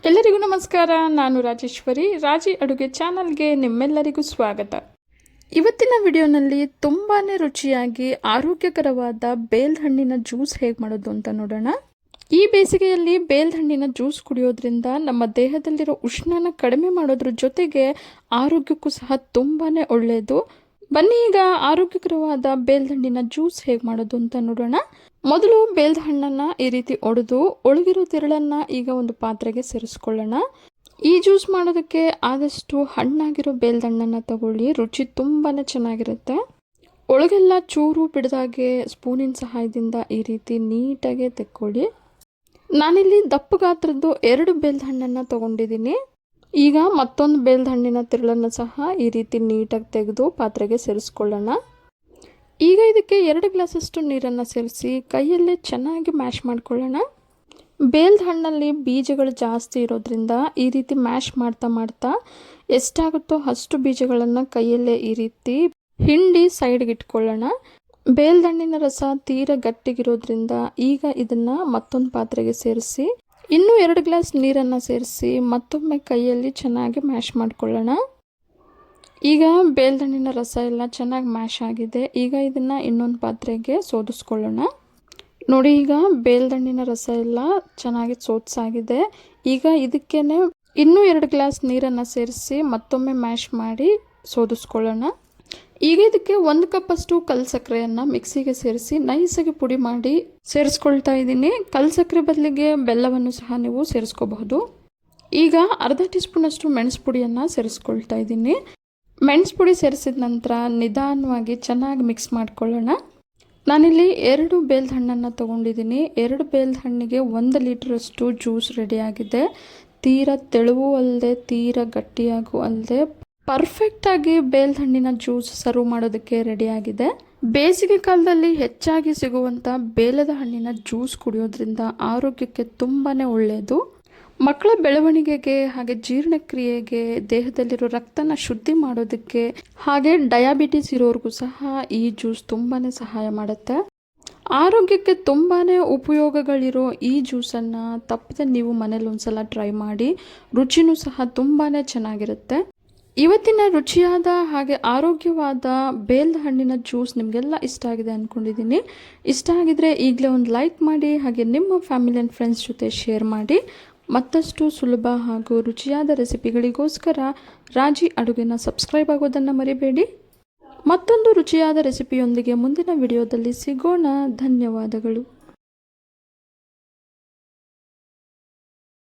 ಎಲ್ಲರಿಗೂ ನಮಸ್ಕಾರ. ನಾನು ರಾಜೇಶ್ವರಿ. ರಾಜಿ ಅಡುಗೆ ಚಾನಲ್ಗೆ ನಿಮ್ಮೆಲ್ಲರಿಗೂ ಸ್ವಾಗತ. ಇವತ್ತಿನ ವಿಡಿಯೋನಲ್ಲಿ ತುಂಬಾ ರುಚಿಯಾಗಿ ಆರೋಗ್ಯಕರವಾದ ಬೇಲ್ದ ಹಣ್ಣಿನ ಜ್ಯೂಸ್ ಹೇಗೆ ಮಾಡೋದು ಅಂತ ನೋಡೋಣ. ಈ ಬೇಸಿಗೆಯಲ್ಲಿ ಬೇಲ್ದ ಹಣ್ಣಿನ ಜ್ಯೂಸ್ ಕುಡಿಯೋದ್ರಿಂದ ನಮ್ಮ ದೇಹದಲ್ಲಿರೋ ಉಷ್ಣನ ಕಡಿಮೆ ಮಾಡೋದ್ರ ಜೊತೆಗೆ ಆರೋಗ್ಯಕ್ಕೂ ಸಹ ತುಂಬಾ ಒಳ್ಳೆಯದು. ಬನ್ನಿ ಈಗ ಆರೋಗ್ಯಕರವಾದ ಬೇಲ್ದ ಹಣ್ಣಿನ ಜ್ಯೂಸ್ ಹೇಗೆ ಮಾಡೋದು ಅಂತ ನೋಡೋಣ. ಮೊದಲು ಬೇಲ್ದ ಹಣ್ಣನ್ನು ಈ ರೀತಿ ಒಡೆದು ಒಳಗಿರೋ ತಿರುಳನ್ನು ಈಗ ಒಂದು ಪಾತ್ರೆಗೆ ಸೇರಿಸ್ಕೊಳ್ಳೋಣ. ಈ ಜ್ಯೂಸ್ ಮಾಡೋದಕ್ಕೆ ಆದಷ್ಟು ಹಣ್ಣಾಗಿರೋ ಬೇಲ್ದ ಹಣ್ಣನ್ನು ತಗೊಳ್ಳಿ, ರುಚಿ ತುಂಬಾ ಚೆನ್ನಾಗಿರುತ್ತೆ. ಒಳಗೆಲ್ಲ ಚೂರು ಬಿಡದಾಗೆ ಸ್ಪೂನಿನ ಸಹಾಯದಿಂದ ಈ ರೀತಿ ನೀಟಾಗಿ ತೆಕ್ಕೊಳ್ಳಿ. ನಾನಿಲ್ಲಿ ದಪ್ಪ ಗಾತ್ರದ್ದು 2 ಬೇಲ್ದ ಹಣ್ಣನ್ನು ತಗೊಂಡಿದ್ದೀನಿ. ಈಗ ಮತ್ತೊಂದು ಬೇಲ್ದ ಹಣ್ಣಿನ ತಿರುಳನ್ನು ಸಹ ಈ ರೀತಿ ನೀಟಾಗಿ ತೆಗೆದು ಪಾತ್ರೆಗೆ ಸೇರಿಸ್ಕೊಳ್ಳೋಣ. ಈಗ ಇದಕ್ಕೆ 2 ಗ್ಲಾಸಷ್ಟು ನೀರನ್ನು ಸೇರಿಸಿ ಕೈಯಲ್ಲೇ ಚೆನ್ನಾಗಿ ಮ್ಯಾಶ್ ಮಾಡ್ಕೊಳ್ಳೋಣ. ಬೇಲ್ದ ಹಣ್ಣಲ್ಲಿ ಬೀಜಗಳು ಜಾಸ್ತಿ ಇರೋದ್ರಿಂದ ಈ ರೀತಿ ಮ್ಯಾಶ್ ಮಾಡ್ತಾ ಮಾಡ್ತಾ ಎಷ್ಟಾಗುತ್ತೋ ಅಷ್ಟು ಬೀಜಗಳನ್ನು ಕೈಯಲ್ಲೇ ಈ ರೀತಿ ಹಿಂಡಿ ಸೈಡ್ಗೆ ಇಟ್ಕೊಳ್ಳೋಣ. ಬೇಲ್ದ ಹಣ್ಣಿನ ರಸ ತೀರ ಗಟ್ಟಿಗಿರೋದ್ರಿಂದ ಈಗ ಇದನ್ನು ಮತ್ತೊಂದು ಪಾತ್ರೆಗೆ ಸೇರಿಸಿ ಇನ್ನೂ 2 ಗ್ಲಾಸ್ ನೀರನ್ನು ಸೇರಿಸಿ ಮತ್ತೊಮ್ಮೆ ಕೈಯಲ್ಲಿ ಚೆನ್ನಾಗಿ ಮ್ಯಾಶ್ ಮಾಡ್ಕೊಳ್ಳೋಣ. ಈಗ ಬೇಲ್ದ ಹಣ್ಣಿನ ರಸ ಎಲ್ಲ ಚೆನ್ನಾಗಿ ಮ್ಯಾಶ್ ಆಗಿದೆ. ಈಗ ಇದನ್ನು ಇನ್ನೊಂದು ಪಾತ್ರೆಗೆ ಸೋದಿಸ್ಕೊಳ್ಳೋಣ. ನೋಡಿ, ಈಗ ಬೇಲ್ದ ಹಣ್ಣಿನ ರಸ ಎಲ್ಲ ಚೆನ್ನಾಗಿ ಸೋದಿಸಾಗಿದೆ. ಈಗ ಇದಕ್ಕೇ ಇನ್ನೂ 2 ಗ್ಲಾಸ್ ನೀರನ್ನು ಸೇರಿಸಿ ಮತ್ತೊಮ್ಮೆ ಮ್ಯಾಶ್ ಮಾಡಿ ಸೋದಿಸ್ಕೊಳ್ಳೋಣ. ಈಗ ಇದಕ್ಕೆ 1 ಕಪ್ಪಷ್ಟು ಕಲ್ ಸಕ್ಕರೆಯನ್ನು ಮಿಕ್ಸಿಗೆ ಸೇರಿಸಿ ನೈಸಾಗಿ ಪುಡಿ ಮಾಡಿ ಸೇರಿಸ್ಕೊಳ್ತಾ ಇದ್ದೀನಿ. ಕಲ್ ಸಕ್ಕರೆ ಬದಲಿಗೆ ಬೆಲ್ಲವನ್ನು ಸಹ ನೀವು ಸೇರಿಸ್ಕೋಬಹುದು. ಈಗ ಅರ್ಧ ಟೀ ಸ್ಪೂನಷ್ಟು ಮೆಣಸು ಪುಡಿಯನ್ನು ಸೇರಿಸ್ಕೊಳ್ತಾ ಇದ್ದೀನಿ. ಮೆಣಸು ಪುಡಿ ಸೇರಿಸಿದ ನಂತರ ನಿಧಾನವಾಗಿ ಚೆನ್ನಾಗಿ ಮಿಕ್ಸ್ ಮಾಡ್ಕೊಳ್ಳೋಣ. ನಾನಿಲ್ಲಿ 2 ಬೇಲ್ದ ಹಣ್ಣನ್ನು ತೊಗೊಂಡಿದ್ದೀನಿ. 2 ಬೇಲ್ದ ಹಣ್ಣಿಗೆ 1 ಲೀಟ್ರಷ್ಟು ಜ್ಯೂಸ್ ರೆಡಿಯಾಗಿದೆ. ತೀರ ತೆಳುವೂ ಅಲ್ಲದೆ ತೀರ ಗಟ್ಟಿಯಾಗೂ ಅಲ್ಲದೆ ಪರ್ಫೆಕ್ಟಾಗಿ ಬೇಲ್ದ ಹಣ್ಣಿನ ಜ್ಯೂಸ್ ಸರ್ವ್ ಮಾಡೋದಕ್ಕೆ ರೆಡಿಯಾಗಿದೆ. ಬೇಸಿಗೆ ಕಾಲದಲ್ಲಿ ಹೆಚ್ಚಾಗಿ ಸಿಗುವಂಥ ಬೇಲದ ಹಣ್ಣಿನ ಜ್ಯೂಸ್ ಕುಡಿಯೋದ್ರಿಂದ ಆರೋಗ್ಯಕ್ಕೆ ತುಂಬಾ ಒಳ್ಳೆಯದು. ಮಕ್ಕಳ ಬೆಳವಣಿಗೆಗೆ, ಹಾಗೆ ಜೀರ್ಣಕ್ರಿಯೆಗೆ, ದೇಹದಲ್ಲಿರೋ ರಕ್ತನ ಶುದ್ಧಿ ಮಾಡೋದಕ್ಕೆ, ಹಾಗೆ ಡಯಾಬಿಟಿಸ್ ಇರೋರಿಗೂ ಸಹ ಈ ಜ್ಯೂಸ್ ತುಂಬಾ ಸಹಾಯ ಮಾಡುತ್ತೆ. ಆರೋಗ್ಯಕ್ಕೆ ತುಂಬಾ ಉಪಯೋಗಗಳಿರೋ ಈ ಜ್ಯೂಸನ್ನು ತಪ್ಪದೆ ನೀವು ಮನೇಲಿ ಒಂದ್ಸಲ ಟ್ರೈ ಮಾಡಿ. ರುಚಿನೂ ಸಹ ತುಂಬಾ ಚೆನ್ನಾಗಿರುತ್ತೆ. ಇವತ್ತಿನ ರುಚಿಯಾದ ಹಾಗೆ ಆರೋಗ್ಯವಾದ ಬೇಲ್ದ ಹಣ್ಣಿನ ಜ್ಯೂಸ್ ನಿಮಗೆಲ್ಲ ಇಷ್ಟ ಆಗಿದೆ ಅಂದ್ಕೊಂಡಿದ್ದೀನಿ. ಇಷ್ಟ ಆಗಿದ್ರೆ ಈಗಲೇ ಒಂದು ಲೈಕ್ ಮಾಡಿ, ಹಾಗೆ ನಿಮ್ಮ ಫ್ಯಾಮಿಲಿ ಆ್ಯಂಡ್ ಫ್ರೆಂಡ್ಸ್ ಜೊತೆ ಶೇರ್ ಮಾಡಿ. ಮತ್ತಷ್ಟು ಸುಲಭ ಹಾಗೂ ರುಚಿಯಾದ ರೆಸಿಪಿಗಳಿಗೋಸ್ಕರ ರಾಜಿ ಅಡುಗೆನ ಸಬ್ಸ್ಕ್ರೈಬ್ ಆಗೋದನ್ನು ಮರಿಬೇಡಿ. ಮತ್ತೊಂದು ರುಚಿಯಾದ ರೆಸಿಪಿಯೊಂದಿಗೆ ಮುಂದಿನ ವಿಡಿಯೋದಲ್ಲಿ ಸಿಗೋಣ. ಧನ್ಯವಾದಗಳು.